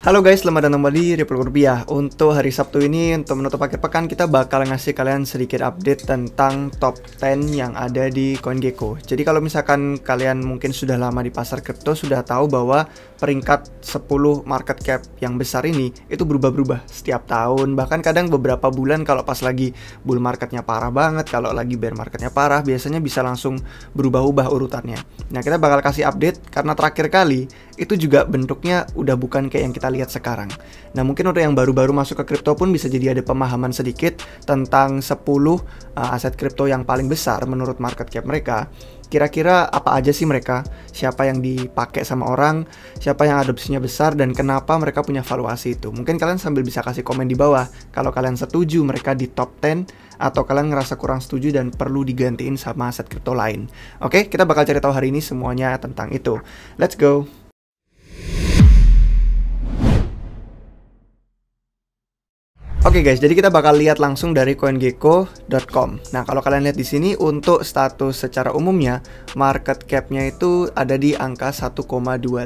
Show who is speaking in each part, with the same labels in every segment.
Speaker 1: Halo guys, selamat datang kembali di Republik Rupiah. Untuk hari Sabtu ini, untuk menutup akhir pekan, kita bakal ngasih kalian sedikit update tentang top 10 yang ada di CoinGecko. Jadi kalau misalkan kalian mungkin sudah lama di pasar kripto, sudah tahu bahwa peringkat 10 market cap yang besar ini itu berubah-berubah setiap tahun. Bahkan kadang beberapa bulan kalau pas lagi bull marketnya parah banget, kalau lagi bear marketnya parah, biasanya bisa langsung berubah-ubah urutannya. Nah, kita bakal kasih update karena terakhir kali itu juga bentuknya udah bukan kayak yang kita lihat sekarang. Nah, mungkin untuk yang baru-baru masuk ke kripto pun bisa jadi ada pemahaman sedikit tentang 10 aset kripto yang paling besar menurut market cap mereka. Kira-kira apa aja sih mereka? Siapa yang dipakai sama orang? Siapa yang adopsinya besar? Dan kenapa mereka punya valuasi itu? Mungkin kalian sambil bisa kasih komen di bawah kalau kalian setuju mereka di top 10 atau kalian ngerasa kurang setuju dan perlu digantiin sama aset kripto lain. Oke, kita bakal cari tahu hari ini semuanya tentang itu. Let's go! Oke guys, jadi kita bakal lihat langsung dari CoinGecko.com. Nah, kalau kalian lihat di sini untuk status secara umumnya, market cap-nya itu ada di angka 1,2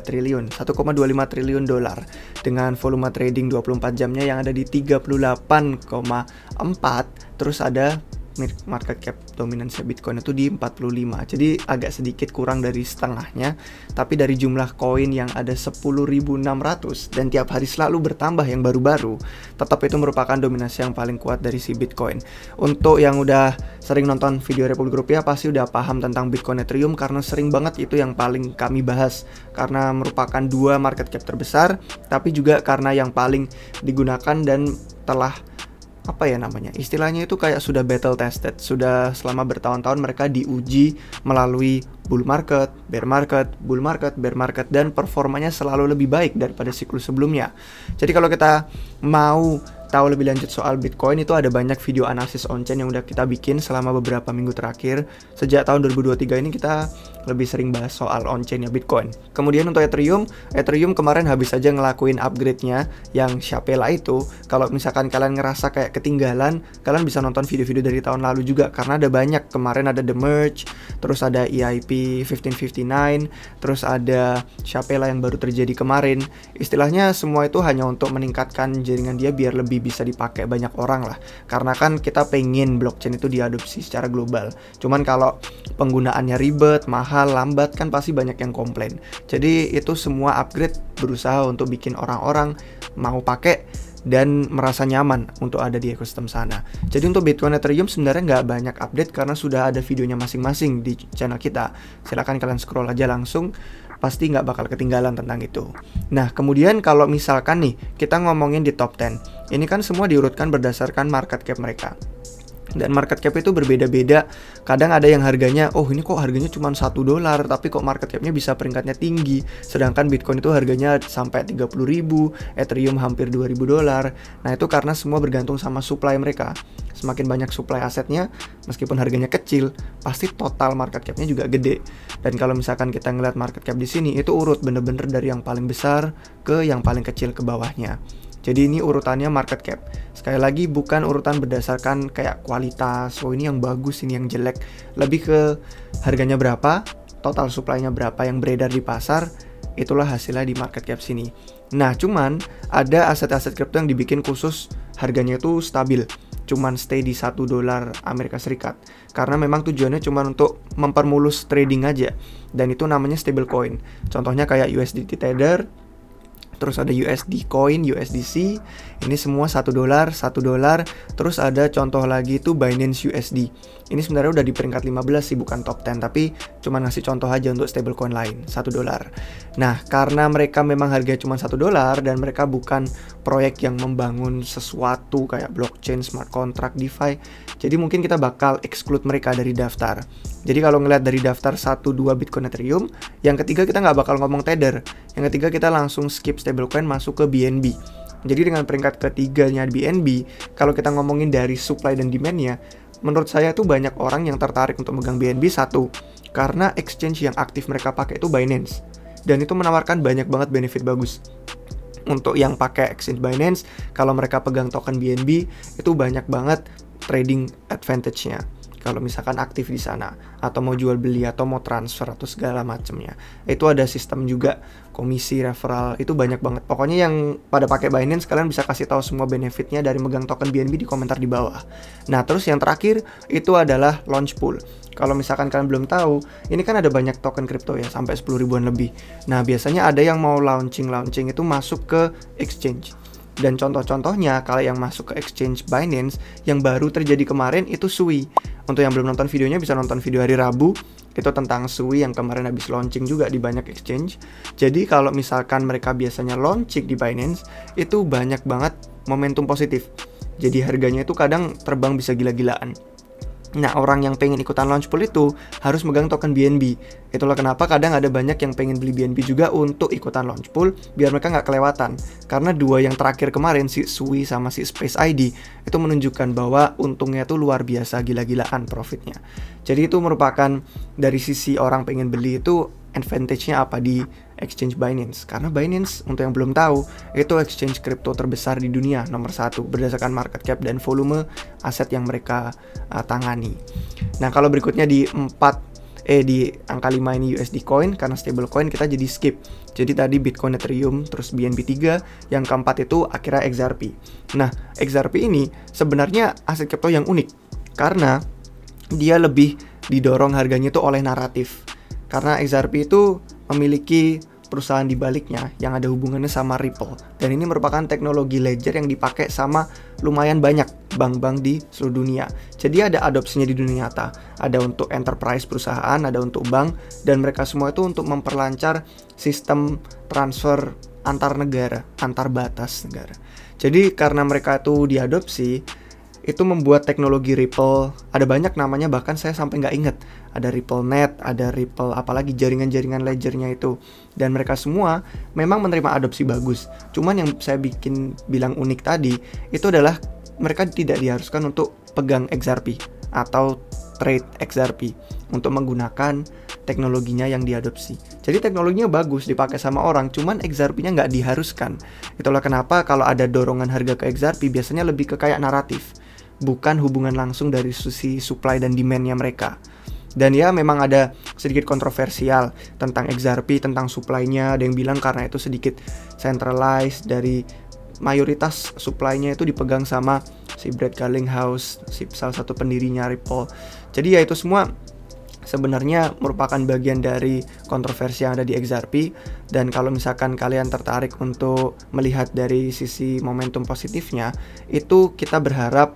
Speaker 1: triliun, 1,25 triliun dolar dengan volume trading 24 jamnya yang ada di 38,4. Terus ada market cap dominance Bitcoin itu di 45. Jadi agak sedikit kurang dari setengahnya, tapi dari jumlah koin yang ada 10.600 dan tiap hari selalu bertambah yang baru-baru, tetap itu merupakan dominasi yang paling kuat dari si Bitcoin. Untuk yang udah sering nonton video Republik Rupiah pasti udah paham tentang Bitcoin Ethereum karena sering banget itu yang paling kami bahas karena merupakan dua market cap terbesar, tapi juga karena yang paling digunakan dan telah istilahnya itu kayak sudah battle tested, sudah selama bertahun-tahun mereka diuji melalui bull market, bear market, bull market, bear market, dan performanya selalu lebih baik daripada siklus sebelumnya. Jadi kalau kita mau tahu lebih lanjut soal Bitcoin, itu ada banyak video analisis on-chain yang udah kita bikin selama beberapa minggu terakhir. Sejak tahun 2023 ini kita lebih sering bahas soal on-chainnya Bitcoin. Kemudian untuk Ethereum kemarin habis aja ngelakuin upgrade-nya yang Shapella itu. Kalau misalkan kalian ngerasa kayak ketinggalan, kalian bisa nonton video-video dari tahun lalu juga karena ada banyak. Kemarin ada The Merge, terus ada EIP 1559, terus ada Shapella yang baru terjadi kemarin. Istilahnya semua itu hanya untuk meningkatkan jaringan dia biar lebih bisa dipakai banyak orang lah. Karena kan kita pengen blockchain itu diadopsi secara global. Cuman kalau penggunaannya ribet, mahal, lambat kan pasti banyak yang komplain. Jadi itu semua upgrade berusaha untuk bikin orang-orang mau pakai dan merasa nyaman untuk ada di ekosistem sana. Jadi untuk Bitcoin Ethereum sebenarnya nggak banyak update karena sudah ada videonya masing-masing di channel kita. Silahkan kalian scroll aja langsung, pasti nggak bakal ketinggalan tentang itu. Nah, kemudian kalau misalkan nih kita ngomongin di top 10, ini kan semua diurutkan berdasarkan market cap mereka. Dan market cap itu berbeda-beda. Kadang ada yang harganya, oh ini kok harganya cuma $1, tapi kok market capnya bisa peringkatnya tinggi. Sedangkan Bitcoin itu harganya sampai 30.000, Ethereum hampir $2.000. Nah, itu karena semua bergantung sama supply mereka. Semakin banyak supply asetnya, meskipun harganya kecil, pasti total market capnya juga gede. Dan kalau misalkan kita ngeliat market cap di sini, itu urut bener-bener dari yang paling besar ke yang paling kecil ke bawahnya. Jadi ini urutannya market cap. Sekali lagi bukan urutan berdasarkan kayak kualitas, oh ini yang bagus, ini yang jelek. Lebih ke harganya berapa, total supply-nya berapa yang beredar di pasar, itulah hasilnya di market cap sini. Nah, cuman ada aset-aset kripto yang dibikin khusus harganya itu stabil. Cuman stay di $1 Amerika Serikat. Karena memang tujuannya cuman untuk mempermulus trading aja. Dan itu namanya stablecoin. Contohnya kayak USDT Tether, terus ada USD Coin, USDC, ini semua $1, terus ada contoh lagi itu Binance USD. Ini sebenarnya udah di peringkat 15 sih, bukan top 10, tapi cuma ngasih contoh aja untuk stablecoin lain, $1. Nah, karena mereka memang harganya cuma $1 dan mereka bukan proyek yang membangun sesuatu kayak blockchain, smart contract, DeFi, jadi mungkin kita bakal exclude mereka dari daftar. Jadi kalau ngeliat dari daftar 1-2 Bitcoin Ethereum, yang ketiga kita nggak bakal ngomong Tether, yang ketiga kita langsung skip stablecoin masuk ke BNB. Jadi dengan peringkat ketiganya BNB, kalau kita ngomongin dari supply dan demand-nya, menurut saya tuh banyak orang yang tertarik untuk megang BNB. Satu, karena exchange yang aktif mereka pakai itu Binance, dan itu menawarkan banyak banget benefit bagus. Untuk yang pakai exchange Binance, kalau mereka pegang token BNB, itu banyak banget trading advantage-nya. kalau misalkan aktif di sana, atau mau jual beli atau mau transfer atau segala macamnya. Itu ada sistem juga komisi, referral, itu banyak banget. Pokoknya yang pada pakai Binance, kalian bisa kasih tahu semua benefitnya dari megang token BNB di komentar di bawah. Nah, terus yang terakhir itu adalah Launchpool. Kalau misalkan kalian belum tahu, ini kan ada banyak token kripto ya, sampai 10 ribuan lebih. Nah, biasanya ada yang mau launching itu masuk ke exchange. Dan contoh-contohnya, kalau yang masuk ke exchange Binance, yang baru terjadi kemarin itu Sui. Untuk yang belum nonton videonya, bisa nonton video hari Rabu, itu tentang Sui yang kemarin habis launching juga di banyak exchange. Jadi kalau misalkan mereka biasanya launching di Binance, itu banyak banget momentum positif. Jadi harganya itu kadang terbang bisa gila-gilaan. Nah, orang yang pengen ikutan Launchpool itu harus megang token BNB. Itulah kenapa kadang ada banyak yang pengen beli BNB juga untuk ikutan Launchpool, biar mereka nggak kelewatan. Karena dua yang terakhir kemarin, si Sui sama si Space ID, itu menunjukkan bahwa untungnya tuh luar biasa, gila-gilaan profitnya. Jadi itu merupakan dari sisi orang pengen beli itu advantage-nya apa di exchange Binance. Karena Binance, untuk yang belum tahu, itu exchange kripto terbesar di dunia, nomor 1 berdasarkan market cap dan volume aset yang mereka tangani. Nah, kalau berikutnya di angka 5 ini USD coin, karena stable coin kita jadi skip. Jadi tadi Bitcoin, Ethereum, terus BNB 3, yang keempat itu akhirnya XRP. Nah, XRP ini sebenarnya aset kripto yang unik karena dia lebih didorong harganya itu oleh naratif. Karena XRP itu memiliki perusahaan di baliknya yang ada hubungannya sama Ripple. Dan ini merupakan teknologi ledger yang dipakai sama lumayan banyak bank-bank di seluruh dunia. Jadi ada adopsinya di dunia nyata. Ada untuk enterprise perusahaan, ada untuk bank, dan mereka semua itu untuk memperlancar sistem transfer antar negara, antar batas negara. Jadi karena mereka itu diadopsi, itu membuat teknologi Ripple, ada banyak namanya, bahkan saya sampai nggak inget. Ada RippleNet, ada Ripple, apalagi jaringan-jaringan ledgernya itu. Dan mereka semua memang menerima adopsi bagus. Cuman yang saya bilang unik tadi, itu adalah mereka tidak diharuskan untuk pegang XRP atau trade XRP untuk menggunakan teknologinya yang diadopsi. Jadi teknologinya bagus, dipakai sama orang, cuman XRP-nya nggak diharuskan. Itulah kenapa kalau ada dorongan harga ke XRP, biasanya lebih ke kayak naratif, bukan hubungan langsung dari sisi supply dan demand-nya mereka. Dan ya memang ada sedikit kontroversial tentang XRP, tentang supply-nya. Ada yang bilang karena itu sedikit centralized, dari mayoritas supply-nya itu dipegang sama si Brad Garlinghouse, salah satu pendirinya Ripple. Jadi ya itu semua sebenarnya merupakan bagian dari kontroversi yang ada di XRP. Dan kalau misalkan kalian tertarik untuk melihat dari sisi momentum positifnya, itu kita berharap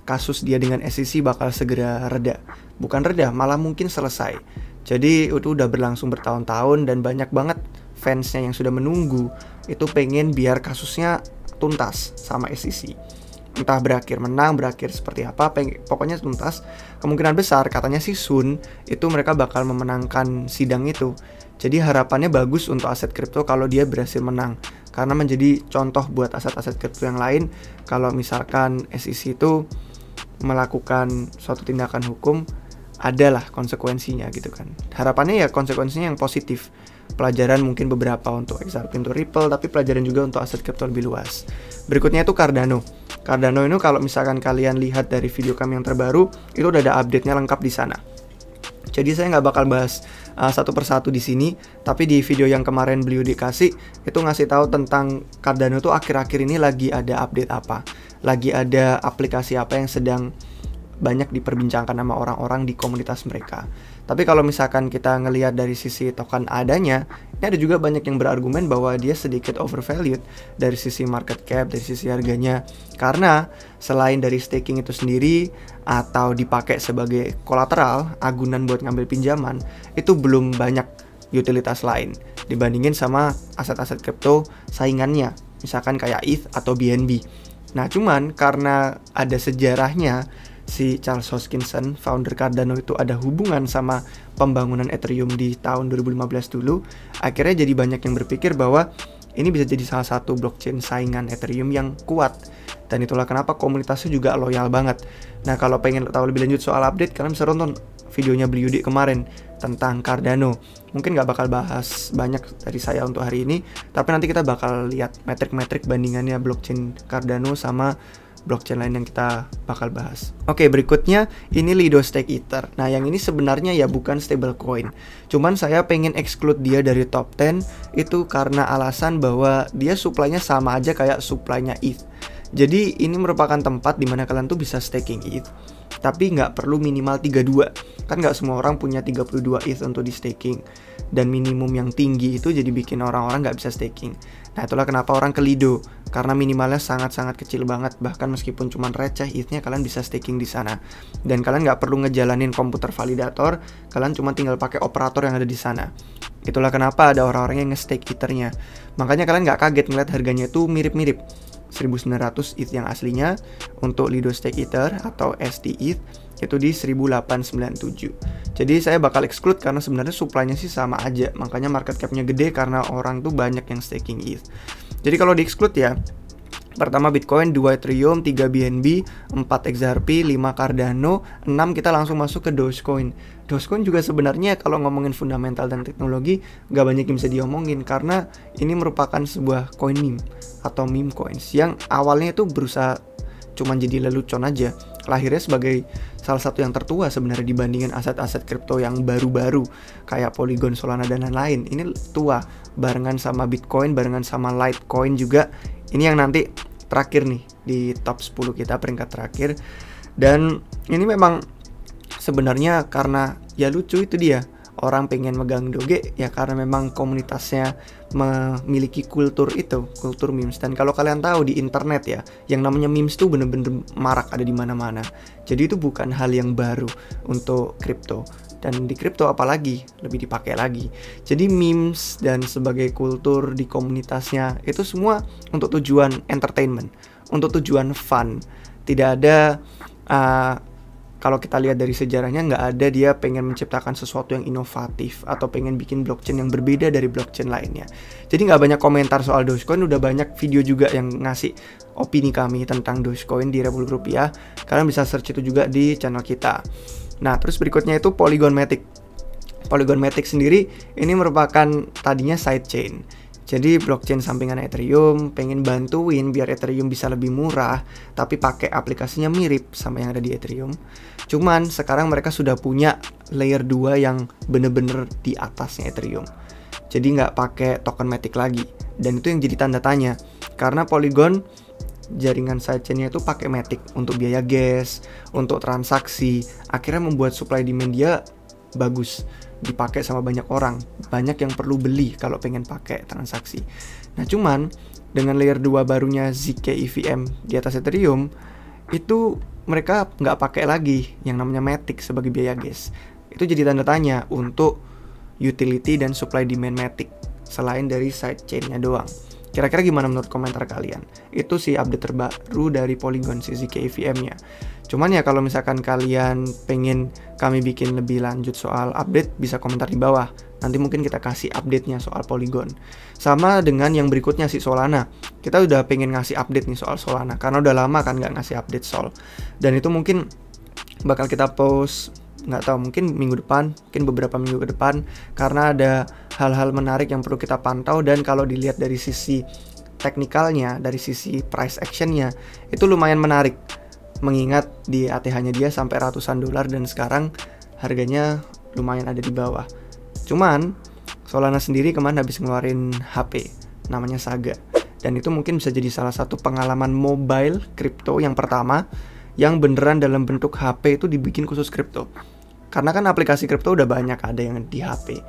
Speaker 1: kasus dia dengan SEC bakal segera reda. Bukan reda, malah mungkin selesai. Jadi itu udah berlangsung bertahun-tahun dan banyak banget fansnya yang sudah menunggu itu pengen biar kasusnya tuntas sama SEC. Entah berakhir menang, berakhir seperti apa, pokoknya tuntas. Kemungkinan besar katanya sih soon itu mereka bakal memenangkan sidang itu. Jadi harapannya bagus untuk aset kripto kalau dia berhasil menang, karena menjadi contoh buat aset-aset kripto yang lain. Kalau misalkan SEC itu melakukan suatu tindakan hukum, adalah konsekuensinya gitu kan. Harapannya ya konsekuensinya yang positif. Pelajaran mungkin beberapa untuk XRP, untuk Ripple, tapi pelajaran juga untuk aset kripto lebih luas. Berikutnya itu Cardano. Cardano ini kalau misalkan kalian lihat dari video kami yang terbaru, itu udah ada update-nya lengkap di sana. Jadi saya nggak bakal bahas satu persatu di sini, tapi di video yang kemarin beliau dikasih itu ngasih tahu tentang Cardano itu akhir-akhir ini lagi ada update apa, lagi ada aplikasi apa yang sedang banyak diperbincangkan sama orang-orang di komunitas mereka. Tapi kalau misalkan kita ngelihat dari sisi token adanya, ini ada juga banyak yang berargumen bahwa dia sedikit overvalued dari sisi market cap, dari sisi harganya. Karena selain dari staking itu sendiri atau dipakai sebagai kolateral, agunan buat ngambil pinjaman, itu belum banyak utilitas lain dibandingin sama aset-aset kripto saingannya, misalkan kayak ETH atau BNB. Nah, cuman karena ada sejarahnya, si Charles Hoskinson, founder Cardano itu ada hubungan sama pembangunan Ethereum di tahun 2015 dulu. Akhirnya jadi banyak yang berpikir bahwa ini bisa jadi salah satu blockchain saingan Ethereum yang kuat. Dan itulah kenapa komunitasnya juga loyal banget. Nah, kalau pengen tahu lebih lanjut soal update, kalian bisa nonton videonya Beliudi kemarin tentang Cardano. Mungkin nggak bakal bahas banyak dari saya untuk hari ini, tapi nanti kita bakal lihat metrik-metrik bandingannya blockchain Cardano sama blockchain lain yang kita bakal bahas. Oke, berikutnya ini Lido Stake Ether. Nah, yang ini sebenarnya ya bukan stablecoin. Cuman saya pengen exclude dia dari top 10 itu karena alasan bahwa dia supply-nya sama aja kayak supply-nya ETH. Jadi ini merupakan tempat dimana kalian tuh bisa staking ETH, tapi nggak perlu minimal 32. Kan nggak semua orang punya 32 ETH untuk di staking. Dan minimum yang tinggi itu jadi bikin orang-orang nggak bisa staking. Nah, itulah kenapa orang ke Lido, karena minimalnya sangat-sangat kecil banget. Bahkan meskipun cuma receh ETH-nya, kalian bisa staking di sana. Dan kalian nggak perlu ngejalanin komputer validator, kalian cuma tinggal pakai operator yang ada di sana. Itulah kenapa ada orang-orang yang nge-stake Ether-nya. Makanya kalian nggak kaget ngeliat harganya itu mirip-mirip. 1900 ETH yang aslinya untuk Lido Stake Ether atau STETH itu di 1897. Jadi saya bakal exclude karena sebenarnya supply-nya sih sama aja. Makanya market cap-nya gede karena orang tuh banyak yang staking ETH. Jadi kalau di exclude ya, pertama Bitcoin, 2 Ethereum, 3 BNB, 4 XRP, 5 Cardano, 6 kita langsung masuk ke Dogecoin. Dogecoin juga sebenarnya kalau ngomongin fundamental dan teknologi gak banyak yang bisa diomongin karena ini merupakan sebuah coin meme atau meme coins yang awalnya itu berusaha cuman jadi lelucon aja. Lahirnya sebagai salah satu yang tertua sebenarnya dibandingin aset-aset kripto yang baru-baru kayak Polygon, Solana dan lain-lain. Ini tua barengan sama Bitcoin, barengan sama Litecoin juga. Ini yang nanti terakhir nih di top 10 kita, peringkat terakhir. Dan ini memang sebenarnya karena ya lucu itu dia. Orang pengen megang Doge ya karena memang komunitasnya memiliki kultur itu, kultur memes. Dan kalau kalian tahu di internet ya, yang namanya memes tuh bener-bener marak ada di mana-mana. Jadi itu bukan hal yang baru untuk kripto. Dan di kripto apalagi lebih dipakai lagi. Jadi memes dan sebagai kultur di komunitasnya itu semua untuk tujuan entertainment, untuk tujuan fun. Tidak ada kalau kita lihat dari sejarahnya nggak ada dia pengen menciptakan sesuatu yang inovatif atau pengen bikin blockchain yang berbeda dari blockchain lainnya. Jadi nggak banyak komentar soal Dogecoin, udah banyak video juga yang ngasih opini kami tentang Dogecoin di Republik Rupiah. Kalian bisa search itu juga di channel kita. Nah, terus berikutnya itu Polygon Matic. Polygon Matic sendiri ini merupakan tadinya sidechain. Jadi blockchain sampingan Ethereum pengen bantuin biar Ethereum bisa lebih murah, tapi pakai aplikasinya mirip sama yang ada di Ethereum. Cuman sekarang mereka sudah punya layer 2 yang bener-bener di atasnya Ethereum. Jadi nggak pakai token Matic lagi. Dan itu yang jadi tanda tanya. Karena Polygon jaringan sidechainnya itu pakai Matic untuk biaya gas, untuk transaksi. Akhirnya membuat supply demand dia bagus, dipakai sama banyak orang, banyak yang perlu beli kalau pengen pakai transaksi. Nah, cuman dengan layer 2 barunya ZK EVM di atas Ethereum, itu mereka nggak pakai lagi yang namanya Matic sebagai biaya gas. Itu jadi tanda tanya untuk utility dan supply demand Matic selain dari sidechainnya doang. Kira-kira gimana menurut komentar kalian? Itu sih update terbaru dari Polygon si ZK EVM-nya. Cuman ya kalau misalkan kalian pengen kami bikin lebih lanjut soal update, bisa komentar di bawah. Nanti mungkin kita kasih update-nya soal Polygon. Sama dengan yang berikutnya si Solana. Kita udah pengen ngasih update nih soal Solana, karena udah lama kan nggak ngasih update Sol. Dan itu mungkin bakal kita post, nggak tahu, mungkin minggu depan, mungkin beberapa minggu ke depan, karena ada hal-hal menarik yang perlu kita pantau. Dan kalau dilihat dari sisi teknikalnya, dari sisi price actionnya, itu lumayan menarik. Mengingat di ATH-nya dia sampai ratusan dolar dan sekarang harganya lumayan ada di bawah. Cuman Solana sendiri kemarin habis ngeluarin HP namanya Saga. Dan itu mungkin bisa jadi salah satu pengalaman mobile kripto yang pertama yang beneran dalam bentuk HP itu dibikin khusus kripto. Karena kan aplikasi kripto udah banyak, ada yang di HP.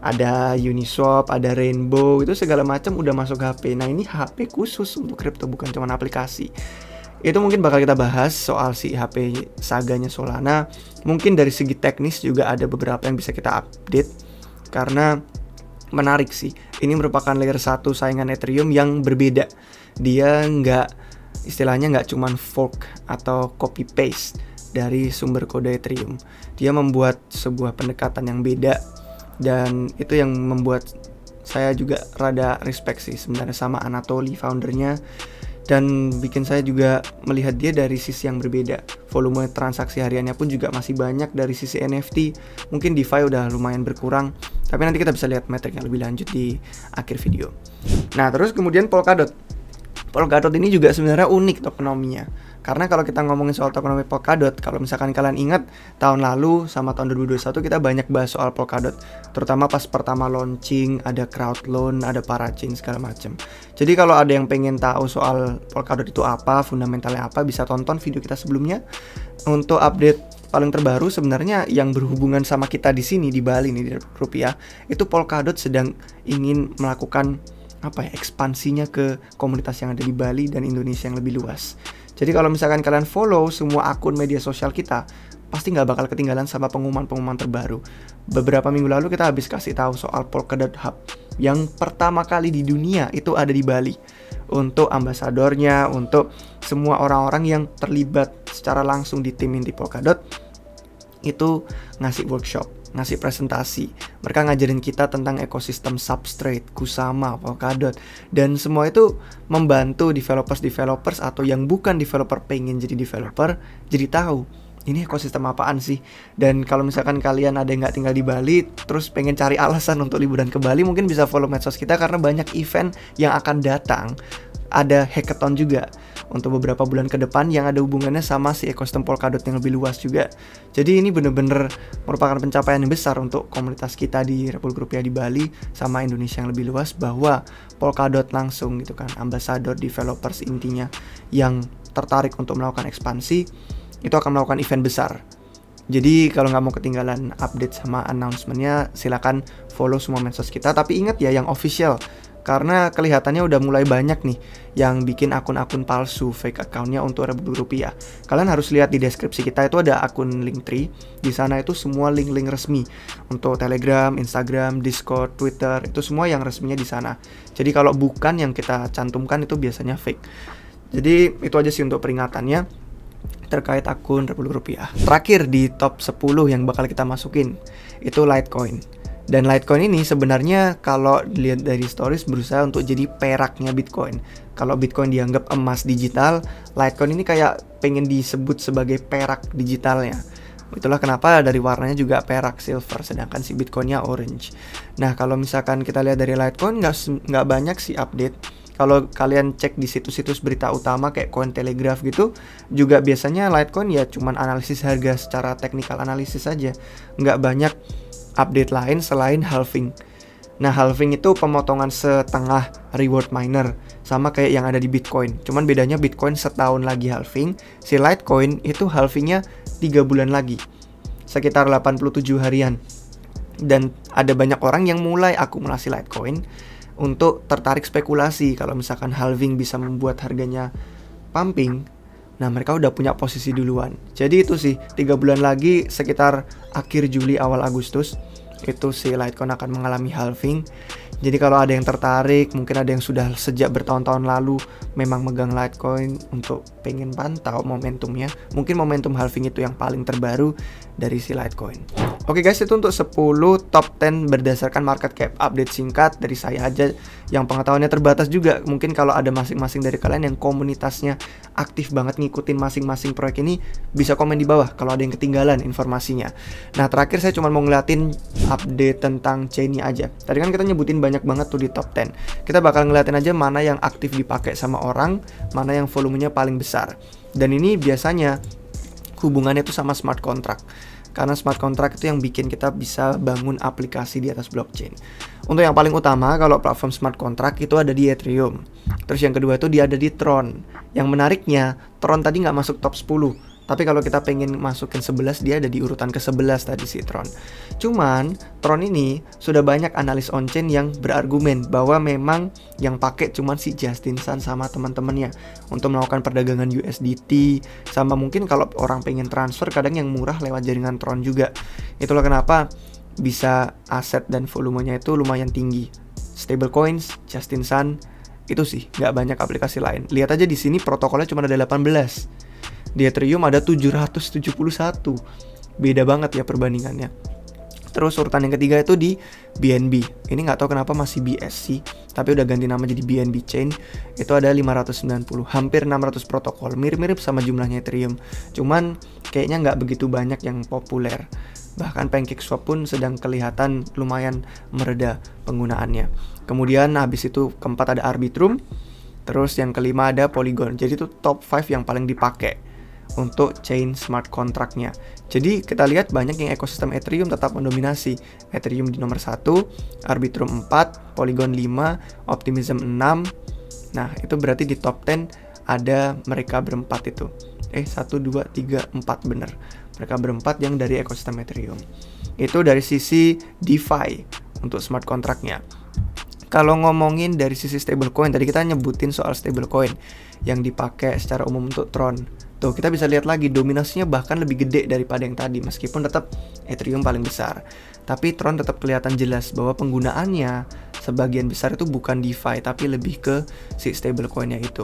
Speaker 1: Ada Uniswap, ada Rainbow, itu segala macam udah masuk HP. Nah, ini HP khusus untuk kripto, bukan cuma aplikasi. Itu mungkin bakal kita bahas soal si HP Saganya Solana. Mungkin dari segi teknis juga ada beberapa yang bisa kita update, karena menarik sih. Ini merupakan layer 1 saingan Ethereum yang berbeda. Dia istilahnya nggak cuman fork atau copy paste dari sumber kode Ethereum. Dia membuat sebuah pendekatan yang beda, dan itu yang membuat saya juga rada respect sih sebenarnya sama Anatoly, foundernya. Dan bikin saya juga melihat dia dari sisi yang berbeda. Volume transaksi hariannya pun juga masih banyak. Dari sisi NFT, mungkin DeFi udah lumayan berkurang, tapi nanti kita bisa lihat metriknya lebih lanjut di akhir video. Nah, terus kemudian Polkadot. Polkadot ini juga sebenarnya unik tokenominya. Karena kalau kita ngomongin soal tokenomic Polkadot, kalau misalkan kalian ingat tahun lalu sama tahun 2021 kita banyak bahas soal Polkadot. Terutama pas pertama launching, ada crowd loan, ada parachain segala macam. Jadi kalau ada yang pengen tahu soal Polkadot itu apa, fundamentalnya apa, bisa tonton video kita sebelumnya. Untuk update paling terbaru sebenarnya yang berhubungan sama kita di sini di Bali nih di rupiah, itu Polkadot sedang ingin melakukan ekspansinya ke komunitas yang ada di Bali dan Indonesia yang lebih luas. Jadi kalau misalkan kalian follow semua akun media sosial kita, pasti nggak bakal ketinggalan sama pengumuman-pengumuman terbaru. Beberapa minggu lalu kita habis kasih tahu soal Polkadot Hub yang pertama kali di dunia itu ada di Bali. Untuk ambasadornya, untuk semua orang-orang yang terlibat secara langsung di tim inti Polkadot, itu ngasih workshop, ngasih presentasi. Mereka ngajarin kita tentang ekosistem Substrate, Kusama, Polkadot, dan semua itu membantu developers atau yang bukan developer pengen jadi developer jadi tahu ini ekosistem apaan sih. Dan kalau misalkan kalian ada yang nggak tinggal di Bali terus pengen cari alasan untuk liburan ke Bali, mungkin bisa follow medsos kita karena banyak event yang akan datang. Ada hackathon juga untuk beberapa bulan ke depan yang ada hubungannya sama si ekosistem Polkadot yang lebih luas juga. Jadi ini bener-bener merupakan pencapaian yang besar untuk komunitas kita di Republik Rupiah di Bali sama Indonesia yang lebih luas, bahwa Polkadot langsung gitu kan, ambasador developers intinya yang tertarik untuk melakukan ekspansi itu akan melakukan event besar. Jadi kalau nggak mau ketinggalan update sama announcementnya, silakan follow semua medsos kita. Tapi ingat ya yang official, karena kelihatannya udah mulai banyak nih yang bikin akun-akun palsu, fake accountnya untuk Republik Rupiah. Kalian harus lihat di deskripsi kita itu ada akun Linktree. Di sana itu semua link-link resmi untuk Telegram, Instagram, Discord, Twitter, itu semua yang resminya di sana. Jadi kalau bukan yang kita cantumkan itu biasanya fake. Jadi itu aja sih untuk peringatannya terkait akun Republik Rupiah. Terakhir di top 10 yang bakal kita masukin itu Litecoin. Dan Litecoin ini sebenarnya kalau dilihat dari stories berusaha untuk jadi peraknya Bitcoin. Kalau Bitcoin dianggap emas digital, Litecoin ini kayak pengen disebut sebagai perak digitalnya. Itulah kenapa dari warnanya juga perak silver, sedangkan si Bitcoinnya orange. Nah kalau misalkan kita lihat dari Litecoin nggak banyak sih update. Kalau kalian cek di situs-situs berita utama kayak Cointelegraph gitu, juga biasanya Litecoin ya cuman analisis harga secara teknikal analisis saja. Nggak banyak update lain selain halving. Nah halving itu pemotongan setengah reward miner, sama kayak yang ada di Bitcoin. Cuman bedanya Bitcoin setahun lagi halving, si Litecoin itu halvingnya 3 bulan lagi, sekitar 87 harian. Dan ada banyak orang yang mulai akumulasi Litecoin untuk tertarik spekulasi kalau misalkan halving bisa membuat harganya pumping. Nah mereka udah punya posisi duluan. Jadi itu sih 3 bulan lagi sekitar akhir Juli awal Agustus itu si Litecoin akan mengalami halving. Jadi kalau ada yang tertarik, mungkin ada yang sudah sejak bertahun-tahun lalu memang megang Litecoin untuk pengen pantau momentumnya, mungkin momentum halving itu yang paling terbaru dari si Litecoin. Oke guys, itu untuk 10 top 10 berdasarkan market cap. Update singkat dari saya aja yang pengetahuannya terbatas juga. Mungkin kalau ada masing-masing dari kalian yang komunitasnya aktif banget ngikutin masing-masing proyek ini, bisa komen di bawah kalau ada yang ketinggalan informasinya. Nah terakhir saya cuma mau ngeliatin update tentang chain-nya aja. Tadi kan kita nyebutin banyak banget tuh di top 10. Kita bakal ngeliatin aja mana yang aktif dipakai sama orang, mana yang volumenya paling besar. Dan ini biasanya hubungannya tuh sama smart contract. Karena smart contract itu yang bikin kita bisa bangun aplikasi di atas blockchain. Untuk yang paling utama, kalau platform smart contract itu ada di Ethereum. Terus yang kedua itu dia ada di Tron. Yang menariknya, Tron tadi nggak masuk top 10. Tapi kalau kita pengen masukin 11, dia ada di urutan ke-11 tadi si Tron. Cuman, Tron ini sudah banyak analis on-chain yang berargumen bahwa memang yang pakai cuman si Justin Sun sama teman-temannya untuk melakukan perdagangan USDT. Sama mungkin kalau orang pengen transfer, kadang yang murah lewat jaringan Tron juga. Itulah kenapa bisa aset dan volumenya itu lumayan tinggi. Stablecoins, Justin Sun, itu sih, nggak banyak aplikasi lain. Lihat aja di sini protokolnya cuma ada 18. Di Ethereum ada 771. Beda banget ya perbandingannya. Terus urutan yang ketiga itu di BNB. Ini nggak tahu kenapa masih BSC, tapi udah ganti nama jadi BNB Chain. Itu ada 590, hampir 600 protokol. Mirip-mirip sama jumlahnya Ethereum. Cuman kayaknya nggak begitu banyak yang populer. Bahkan PancakeSwap pun sedang kelihatan lumayan mereda penggunaannya. Kemudian habis itu keempat ada Arbitrum. Terus yang kelima ada Polygon. Jadi itu top 5 yang paling dipakai untuk chain smart contract-nya. Jadi kita lihat banyak yang ekosistem Ethereum tetap mendominasi. Ethereum di nomor 1, Arbitrum 4, Polygon 5, Optimism 6. Nah, itu berarti di top 10 ada mereka berempat itu. 1, 2, 3, 4 bener. Mereka berempat yang dari ekosistem Ethereum. Itu dari sisi DeFi untuk smart contract-nya. Kalau ngomongin dari sisi stablecoin, tadi kita nyebutin soal stablecoin yang dipakai secara umum untuk Tron. Tuh, kita bisa lihat lagi dominasinya bahkan lebih gede daripada yang tadi, meskipun tetap Ethereum paling besar. Tapi Tron tetap kelihatan jelas bahwa penggunaannya sebagian besar itu bukan DeFi, tapi lebih ke si stablecoin-nya itu.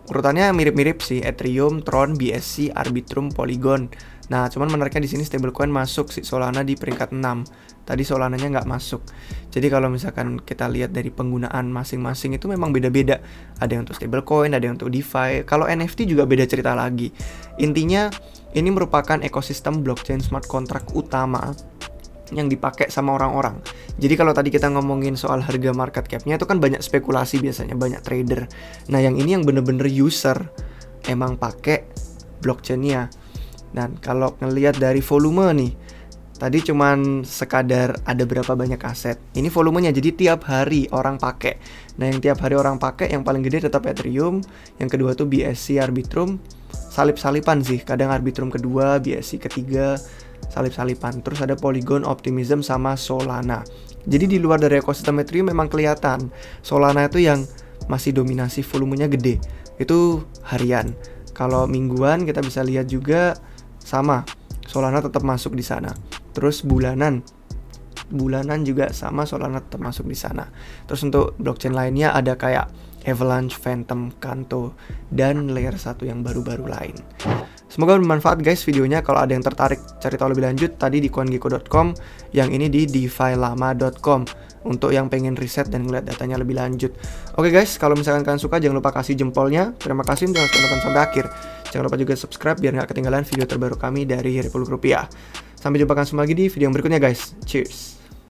Speaker 1: Urutannya mirip-mirip sih, Ethereum, Tron, BSC, Arbitrum, Polygon. Nah, cuman menariknya di sini stablecoin masuk si Solana di peringkat 6. Tadi Solananya nggak masuk. Jadi kalau misalkan kita lihat dari penggunaan masing-masing itu memang beda-beda. Ada yang untuk stablecoin, ada yang untuk DeFi. Kalau NFT juga beda cerita lagi. Intinya ini merupakan ekosistem blockchain smart contract utama yang dipakai sama orang-orang. Jadi kalau tadi kita ngomongin soal harga market cap-nya itu kan banyak spekulasi biasanya, banyak trader. Nah, yang ini yang bener-bener user emang pakai blockchain-nya. Dan kalau ngelihat dari volume nih, tadi cuman sekadar ada berapa banyak aset. Ini volumenya, jadi tiap hari orang pakai. Nah, yang tiap hari orang pakai yang paling gede tetap Ethereum, yang kedua tuh BSC, Arbitrum, salip-salipan sih. Kadang Arbitrum kedua, BSC ketiga, salip-salipan. Terus ada Polygon, Optimism, sama Solana. Jadi di luar dari ekosistem Ethereum memang kelihatan Solana itu yang masih dominasi, volumenya gede. Itu harian. Kalau mingguan kita bisa lihat juga sama, Solana tetap masuk di sana. Terus bulanan juga sama, Solana tetap masuk di sana. Terus untuk blockchain lainnya ada kayak Avalanche, Phantom, Kanto, dan layer 1 yang baru-baru lain. Semoga bermanfaat guys videonya. Kalau ada yang tertarik cari tahu lebih lanjut, tadi di coingecko.com, yang ini di defilama.com untuk yang pengen riset dan ngeliat datanya lebih lanjut. Oke guys, kalau misalkan kalian suka jangan lupa kasih jempolnya. Terima kasih untuk yang nonton sampai akhir. Jangan lupa juga subscribe biar nggak ketinggalan video terbaru kami dari Republik Rupiah. Sampai jumpa semua lagi di video yang berikutnya guys. Cheers!